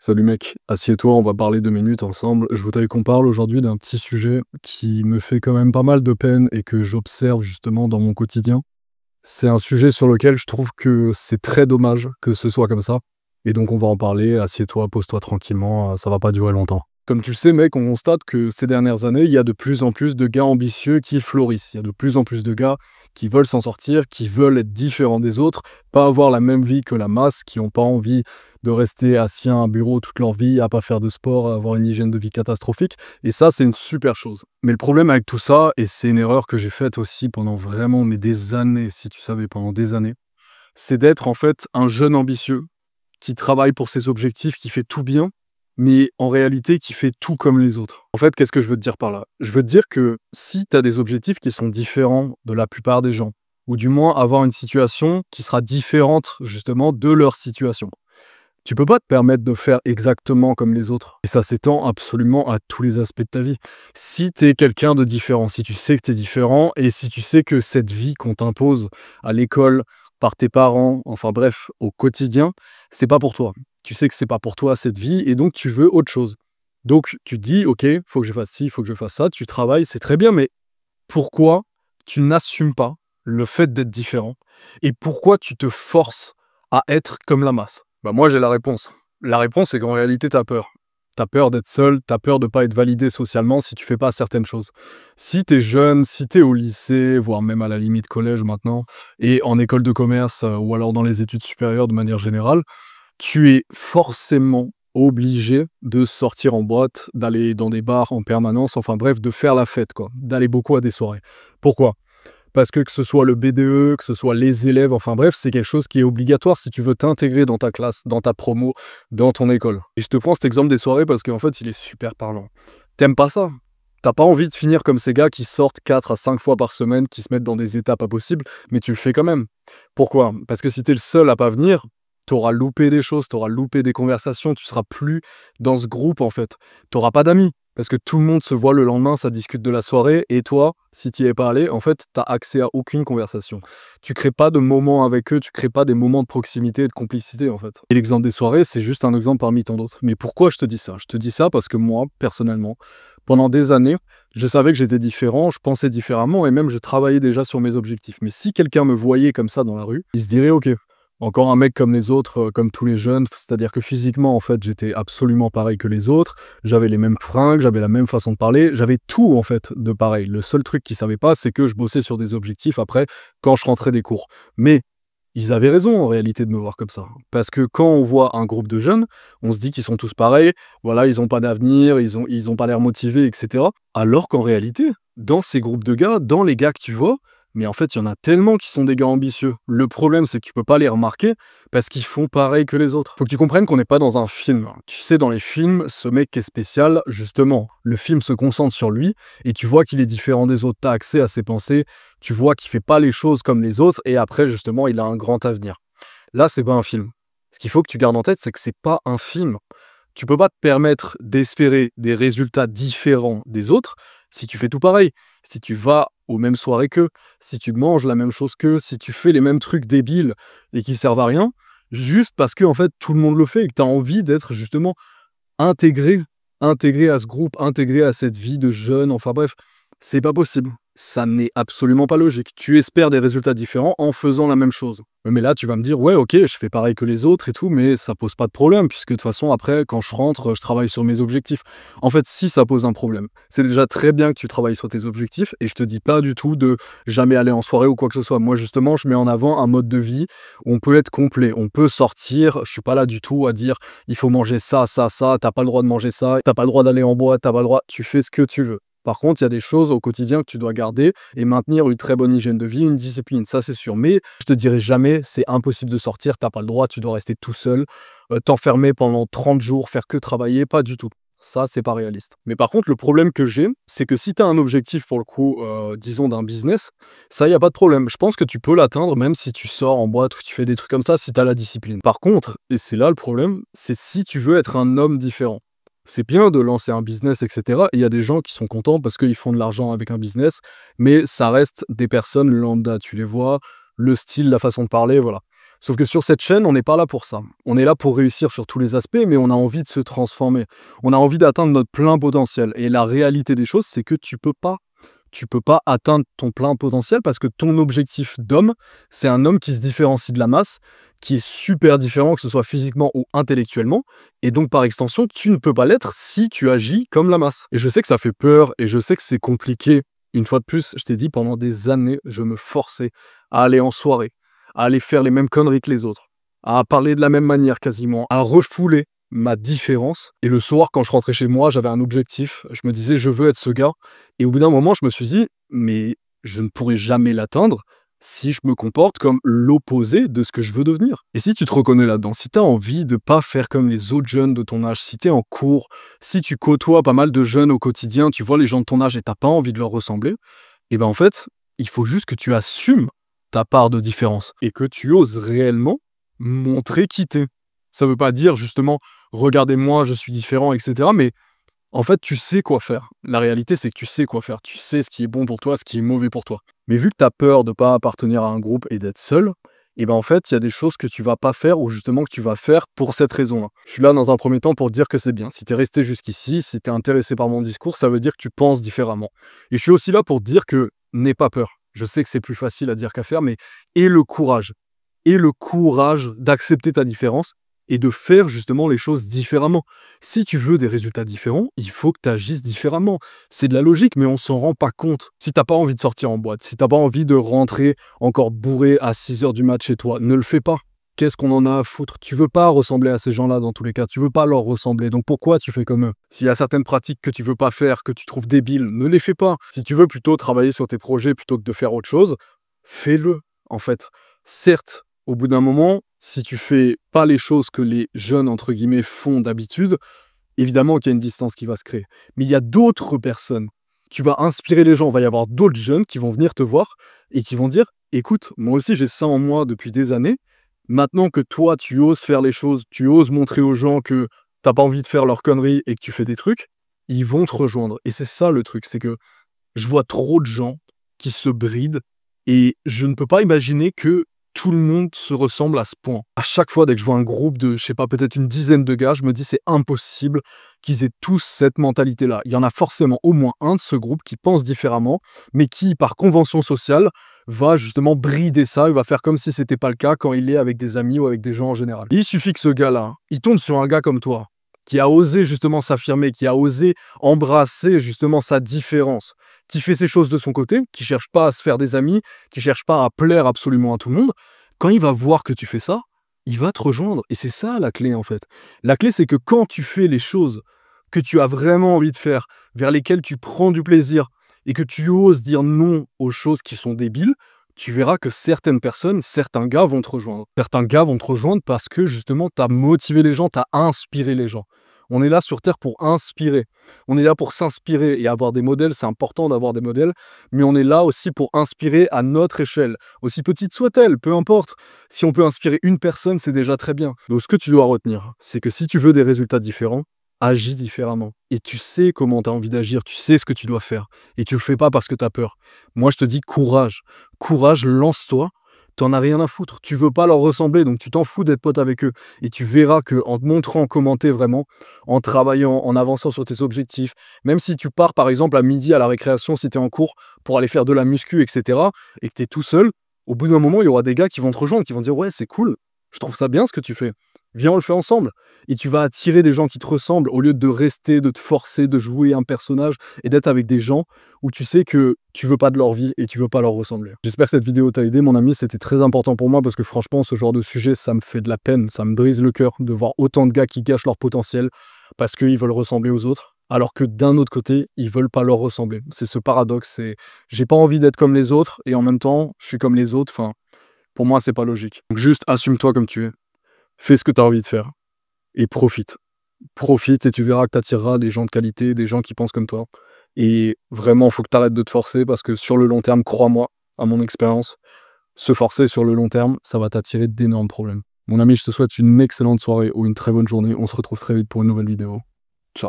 Salut mec, assieds-toi, on va parler 2 minutes ensemble. Je voudrais qu'on parle aujourd'hui d'un petit sujet qui me fait quand même pas mal de peine et que j'observe justement dans mon quotidien. C'est un sujet sur lequel je trouve que c'est très dommage que ce soit comme ça. Et donc on va en parler, assieds-toi, pose-toi tranquillement, ça va pas durer longtemps. Comme tu le sais mec, on constate que ces dernières années, il y a de plus en plus de gars ambitieux qui fleurissent. Il y a de plus en plus de gars qui veulent s'en sortir, qui veulent être différents des autres, pas avoir la même vie que la masse, qui n'ont pas envie de rester assis à un bureau toute leur vie, à pas faire de sport, à avoir une hygiène de vie catastrophique. Et ça, c'est une super chose. Mais le problème avec tout ça, et c'est une erreur que j'ai faite aussi pendant vraiment mais des années, si tu savais, pendant des années, c'est d'être en fait un jeune ambitieux qui travaille pour ses objectifs, qui fait tout bien, mais en réalité qui fait tout comme les autres. En fait, qu'est-ce que je veux te dire par là? Je veux te dire que si tu as des objectifs qui sont différents de la plupart des gens, ou du moins avoir une situation qui sera différente justement de leur situation, tu peux pas te permettre de faire exactement comme les autres. Et ça s'étend absolument à tous les aspects de ta vie. Si tu es quelqu'un de différent, si tu sais que tu es différent, et si tu sais que cette vie qu'on t'impose à l'école, par tes parents, enfin bref, au quotidien, c'est pas pour toi. Tu sais que c'est pas pour toi cette vie, et donc tu veux autre chose. Donc tu te dis, ok, faut que je fasse ci, faut que je fasse ça, tu travailles, c'est très bien, mais pourquoi tu n'assumes pas le fait d'être différent? Et pourquoi tu te forces à être comme la masse? Bah moi j'ai la réponse. La réponse c'est qu'en réalité t'as peur. T'as peur d'être seul, t'as peur de pas être validé socialement si tu fais pas certaines choses. Si t'es jeune, si t'es au lycée, voire même à la limite collège maintenant, et en école de commerce ou alors dans les études supérieures de manière générale, tu es forcément obligé de sortir en boîte, d'aller dans des bars en permanence, enfin bref, de faire la fête, quoi, d'aller beaucoup à des soirées. Pourquoi? Parce que ce soit le BDE, que ce soit les élèves, enfin bref, c'est quelque chose qui est obligatoire si tu veux t'intégrer dans ta classe, dans ta promo, dans ton école. Et je te prends cet exemple des soirées parce qu'en fait, il est super parlant. T'aimes pas ça? T'as pas envie de finir comme ces gars qui sortent 4 à 5 fois par semaine, qui se mettent dans des états pas possibles, mais tu le fais quand même. Pourquoi? Parce que si t'es le seul à pas venir, t'auras loupé des choses, t'auras loupé des conversations, tu seras plus dans ce groupe en fait. T'auras pas d'amis. Parce que tout le monde se voit le lendemain, ça discute de la soirée, et toi, si tu y es pas allé, en fait, t'as accès à aucune conversation. Tu crées pas de moments avec eux, tu crées pas des moments de proximité et de complicité, en fait. Et l'exemple des soirées, c'est juste un exemple parmi tant d'autres. Mais pourquoi je te dis ça? Je te dis ça parce que moi, personnellement, pendant des années, je savais que j'étais différent, je pensais différemment, et même je travaillais déjà sur mes objectifs. Mais si quelqu'un me voyait comme ça dans la rue, il se dirait, ok, encore un mec comme les autres, comme tous les jeunes, c'est-à-dire que physiquement, en fait, j'étais absolument pareil que les autres, j'avais les mêmes fringues, j'avais la même façon de parler, j'avais tout, en fait, de pareil. Le seul truc qu'ils savaient pas, c'est que je bossais sur des objectifs après, quand je rentrais des cours. Mais ils avaient raison, en réalité, de me voir comme ça. Parce que quand on voit un groupe de jeunes, on se dit qu'ils sont tous pareils, voilà, ils ont pas d'avenir, ils ont pas l'air motivés, etc. Alors qu'en réalité, dans ces groupes de gars, dans les gars que tu vois, mais en fait, il y en a tellement qui sont des gars ambitieux. Le problème, c'est que tu peux pas les remarquer parce qu'ils font pareil que les autres. Faut que tu comprennes qu'on n'est pas dans un film. Tu sais, dans les films, ce mec qui est spécial, justement, le film se concentre sur lui et tu vois qu'il est différent des autres. T'as accès à ses pensées, tu vois qu'il fait pas les choses comme les autres et après, justement, il a un grand avenir. Là, c'est pas un film. Ce qu'il faut que tu gardes en tête, c'est que c'est pas un film. Tu peux pas te permettre d'espérer des résultats différents des autres si tu fais tout pareil. Si tu vas aux mêmes soirées qu'eux, si tu manges la même chose qu'eux, si tu fais les mêmes trucs débiles et qui servent à rien, juste parce que en fait tout le monde le fait et que tu as envie d'être justement intégré, intégré à ce groupe, intégré à cette vie de jeune, enfin bref, c'est pas possible. Ça n'est absolument pas logique. Tu espères des résultats différents en faisant la même chose. Mais là, tu vas me dire, ouais, ok, je fais pareil que les autres et tout, mais ça pose pas de problème, puisque de toute façon, après, quand je rentre, je travaille sur mes objectifs. En fait, si ça pose un problème, c'est déjà très bien que tu travailles sur tes objectifs, et je te dis pas du tout de jamais aller en soirée ou quoi que ce soit. Moi, justement, je mets en avant un mode de vie où on peut être complet, on peut sortir. Je suis pas là du tout à dire, il faut manger ça, ça, ça, t'as pas le droit de manger ça, t'as pas le droit d'aller en boîte, t'as pas le droit, tu fais ce que tu veux. Par contre, il y a des choses au quotidien que tu dois garder et maintenir une très bonne hygiène de vie, une discipline, ça c'est sûr. Mais je te dirai jamais, c'est impossible de sortir, t'as pas le droit, tu dois rester tout seul, t'enfermer pendant 30 jours, faire que travailler, pas du tout. Ça, c'est pas réaliste. Mais par contre, le problème que j'ai, c'est que si tu as un objectif pour le coup, disons d'un business, ça, y a pas de problème. Je pense que tu peux l'atteindre même si tu sors en boîte ou tu fais des trucs comme ça, si tu as la discipline. Par contre, et c'est là le problème, c'est si tu veux être un homme différent. C'est bien de lancer un business, etc. Il y a des gens qui sont contents parce qu'ils font de l'argent avec un business, mais ça reste des personnes lambda. Tu les vois, le style, la façon de parler, voilà. Sauf que sur cette chaîne, on n'est pas là pour ça. On est là pour réussir sur tous les aspects, mais on a envie de se transformer. On a envie d'atteindre notre plein potentiel. Et la réalité des choses, c'est que tu peux pas. Tu peux pas atteindre ton plein potentiel parce que ton objectif d'homme, c'est un homme qui se différencie de la masse, qui est super différent, que ce soit physiquement ou intellectuellement. Et donc, par extension, tu ne peux pas l'être si tu agis comme la masse. Et je sais que ça fait peur et je sais que c'est compliqué. Une fois de plus, je t'ai dit, pendant des années, je me forçais à aller en soirée, à aller faire les mêmes conneries que les autres, à parler de la même manière quasiment, à refouler ma différence. Et le soir, quand je rentrais chez moi, j'avais un objectif. Je me disais, je veux être ce gars. Et au bout d'un moment, je me suis dit, mais je ne pourrai jamais l'atteindre si je me comporte comme l'opposé de ce que je veux devenir. Et si tu te reconnais là-dedans, si tu as envie de pas faire comme les autres jeunes de ton âge, si tu es en cours, si tu côtoies pas mal de jeunes au quotidien, tu vois les gens de ton âge et t'as pas envie de leur ressembler, et ben en fait, il faut juste que tu assumes ta part de différence et que tu oses réellement montrer qui t'es. Ça veut pas dire justement, regardez-moi, je suis différent, etc. Mais en fait, tu sais quoi faire. La réalité, c'est que tu sais quoi faire. Tu sais ce qui est bon pour toi, ce qui est mauvais pour toi. Mais vu que tu as peur de pas appartenir à un groupe et d'être seul, et ben en fait, il y a des choses que tu vas pas faire ou justement que tu vas faire pour cette raison-là. Je suis là dans un premier temps pour dire que c'est bien. Si tu es resté jusqu'ici, si tu es intéressé par mon discours, ça veut dire que tu penses différemment. Et je suis aussi là pour dire que n'aie pas peur. Je sais que c'est plus facile à dire qu'à faire, mais aie le courage. Aie le courage d'accepter ta différence et de faire justement les choses différemment. Si tu veux des résultats différents, il faut que tu agisses différemment. C'est de la logique, mais on s'en rend pas compte. Si t'as pas envie de sortir en boîte, si t'as pas envie de rentrer encore bourré à 6 h du mat chez toi, ne le fais pas. Qu'est-ce qu'on en a à foutre? Tu veux pas ressembler à ces gens-là dans tous les cas, tu veux pas leur ressembler, donc pourquoi tu fais comme eux? S'il y a certaines pratiques que tu veux pas faire, que tu trouves débiles, ne les fais pas. Si tu veux plutôt travailler sur tes projets plutôt que de faire autre chose, fais-le, en fait. Certes, au bout d'un moment, si tu fais pas les choses que les jeunes, entre guillemets, font d'habitude, évidemment qu'il y a une distance qui va se créer. Mais il y a d'autres personnes. Tu vas inspirer les gens. Il va y avoir d'autres jeunes qui vont venir te voir et qui vont dire, écoute, moi aussi j'ai ça en moi depuis des années. Maintenant que toi, tu oses faire les choses, tu oses montrer aux gens que t'as pas envie de faire leurs conneries et que tu fais des trucs, ils vont te rejoindre. Et c'est ça le truc, c'est que je vois trop de gens qui se brident et je ne peux pas imaginer que tout le monde se ressemble à ce point. À chaque fois, dès que je vois un groupe de, je sais pas, peut-être une dizaine de gars, je me dis c'est impossible qu'ils aient tous cette mentalité-là. Il y en a forcément au moins un de ce groupe qui pense différemment, mais qui, par convention sociale, va justement brider ça, il va faire comme si c'était pas le cas quand il est avec des amis ou avec des gens en général. Il suffit que ce gars-là, il tombe sur un gars comme toi, qui a osé justement s'affirmer, qui a osé embrasser justement sa différence, qui fait ses choses de son côté, qui cherche pas à se faire des amis, qui cherche pas à plaire absolument à tout le monde, quand il va voir que tu fais ça, il va te rejoindre. Et c'est ça la clé en fait. La clé c'est que quand tu fais les choses que tu as vraiment envie de faire, vers lesquelles tu prends du plaisir, et que tu oses dire non aux choses qui sont débiles, tu verras que certaines personnes, certains gars vont te rejoindre. Certains gars vont te rejoindre parce que justement tu as motivé les gens, tu as inspiré les gens. On est là sur Terre pour inspirer. On est là pour s'inspirer et avoir des modèles. C'est important d'avoir des modèles. Mais on est là aussi pour inspirer à notre échelle. Aussi petite soit-elle, peu importe. Si on peut inspirer une personne, c'est déjà très bien. Donc ce que tu dois retenir, c'est que si tu veux des résultats différents, agis différemment. Et tu sais comment tu as envie d'agir. Tu sais ce que tu dois faire. Et tu le fais pas parce que tu as peur. Moi, je te dis courage. Courage, lance-toi. T'en as rien à foutre. Tu veux pas leur ressembler, donc tu t'en fous d'être pote avec eux. Et tu verras que en te montrant comment t'es vraiment, en travaillant, en avançant sur tes objectifs, même si tu pars par exemple à midi à la récréation si t'es en cours pour aller faire de la muscu, etc., et que t'es tout seul, au bout d'un moment, il y aura des gars qui vont te rejoindre, qui vont dire ouais, c'est cool, je trouve ça bien ce que tu fais. Viens, on le fait ensemble. Et tu vas attirer des gens qui te ressemblent au lieu de rester, de te forcer, de jouer un personnage et d'être avec des gens où tu sais que tu veux pas de leur vie et tu veux pas leur ressembler. J'espère que cette vidéo t'a aidé, mon ami. C'était très important pour moi parce que franchement, ce genre de sujet, ça me fait de la peine. Ça me brise le cœur de voir autant de gars qui gâchent leur potentiel parce qu'ils veulent ressembler aux autres. Alors que d'un autre côté, ils veulent pas leur ressembler. C'est ce paradoxe. C'est j'ai pas envie d'être comme les autres et en même temps, je suis comme les autres. Enfin, pour moi, c'est pas logique. Donc juste assume-toi comme tu es. Fais ce que tu as envie de faire et profite. Profite et tu verras que tu attireras des gens de qualité, des gens qui pensent comme toi. Et vraiment, il faut que tu arrêtes de te forcer parce que sur le long terme, crois-moi, à mon expérience, se forcer sur le long terme, ça va t'attirer d'énormes problèmes. Mon ami, je te souhaite une excellente soirée ou une très bonne journée. On se retrouve très vite pour une nouvelle vidéo. Ciao.